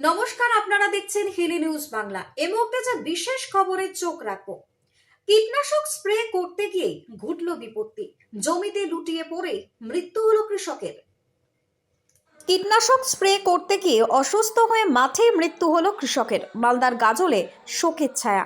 নমস্কার, আপনারা দেখছেন হিলি নিউজ বাংলা। এই মুহূর্তে যে বিশেষ খবরে চোখ রাখবো। কীটনাশক স্প্রে করতে গিয়ে ঘটল বিপত্তি, জমিতে লুটিয়ে পড়ে মৃত্যু হলো কৃষকের। কীটনাশক স্প্রে করতে গিয়ে অসুস্থ হয়ে মাঠে মৃত্যু হলো কৃষকের। মালদার গাজলে শোকের ছায়া।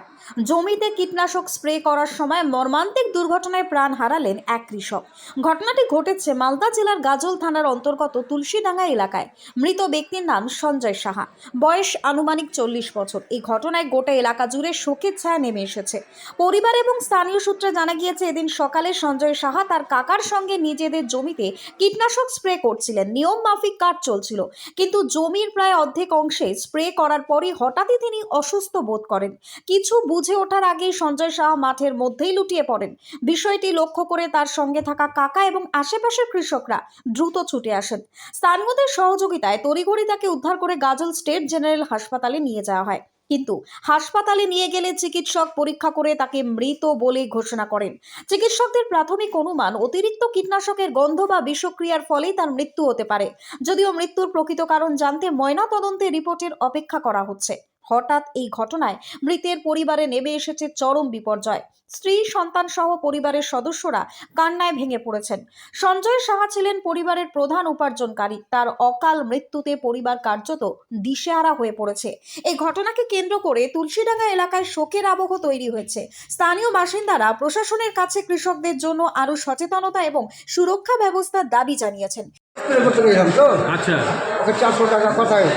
জমিতে কীটনাশক স্প্রে করার সময় মর্মান্তিক দুর্ঘটনায় প্রাণ হারালেন এক কৃষক। ঘটনাটি ঘটেছে মালদা জেলার গাজল থানার অন্তর্গত তুলসীডাঙ্গা এলাকায়। মৃত ব্যক্তির নাম সঞ্জয় সাহা, বয়স আনুমানিক 40 বছর। এই ঘটনায় গোটা এলাকা জুড়ে শোকের ছায়া নেমে এসেছে। পরিবার এবং স্থানীয় সূত্রে জানা গিয়েছে, এদিন সকালে সঞ্জয় সাহা তার কাকার সঙ্গে নিজেদের জমিতে কীটনাশক স্প্রে করছিলেন। নিয়ম মাফিক কাজ চলছিল, কিন্তু জমির প্রায় অর্ধেক অংশে স্প্রে করার পরই হঠাৎই তিনি অসুস্থ বোধ করেন। কিছু বুঝে ওঠার আগেই সঞ্জয় সাহা মাঠের মধ্যেই লুটিয়ে পড়েন। বিষয়টি লক্ষ্য করে তার সঙ্গে থাকা কাকা এবং আশেপাশের কৃষকরা দ্রুত ছুটে আসেন। স্থানীয়দের সহযোগিতায় তড়িঘড়ি তাকে উদ্ধার করে গাজল স্টেট জেনারেল হাসপাতালে নিয়ে যাওয়া হয়, কিন্তু হাসপাতালে নিয়ে গেলে চিকিৎসক পরীক্ষা করে তাকে মৃত বলে ঘোষণা করেন। চিকিৎসকদের প্রাথমিক অনুমান, অতিরিক্ত কীটনাশকের গন্ধ বা বিষক্রিয়ার ফলেই তার মৃত্যু হতে পারে। যদিও মৃত্যুর প্রকৃত কারণ জানতে ময়নাতদন্তের রিপোর্টের অপেক্ষা করা হচ্ছে। হঠাৎ এই ঘটনায় মৃতের পরিবারে নেমে এসেছে চরম বিপর্যয়। স্ত্রী, সন্তান সহ পরিবারের সদস্যরা কান্নায় ভেঙে পড়েছেন। সঞ্জয় সাহা ছিলেন পরিবারের প্রধান উপার্জনকারী। তার অকাল মৃত্যুতে পরিবার কার্যত দিশেহারা হয়ে পড়েছে। এই ঘটনাকে কেন্দ্র করে তুলসীডাঙ্গা এলাকায় শোকের আবহ তৈরি হয়েছে। স্থানীয় বাসিন্দারা প্রশাসনের কাছে কৃষকদের জন্য আরো সচেতনতা এবং সুরক্ষা ব্যবস্থার দাবি জানিয়েছেন। আচ্ছা, ওকে 400 টাকা কথায়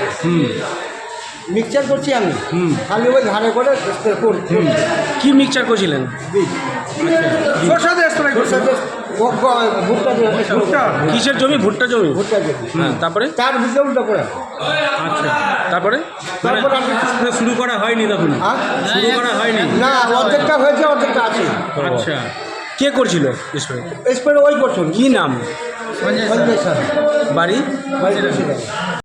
মিক্সচার করছি আমি, খালি ওই ধারে করে স্প্রে করছি। কি মিক্সচার করছিলেন? ভুট্টা কিসের জমি? ভুট্টা জমি। ভুট্টা জমি। তারপরে তার ভিতরে উল্টো করে। আচ্ছা, তারপরে তারপরে আমি শুরু করা হয়নি তখন? শুরু করা হয়নি না, অর্ধেকটা হয়েছে, অর্ধেকটা আছে। আচ্ছা, কে করছিল স্প্রে? স্প্রে ওই করছেন। কি নাম? সঞ্জয় স্যার। বাড়ি? বাড়ি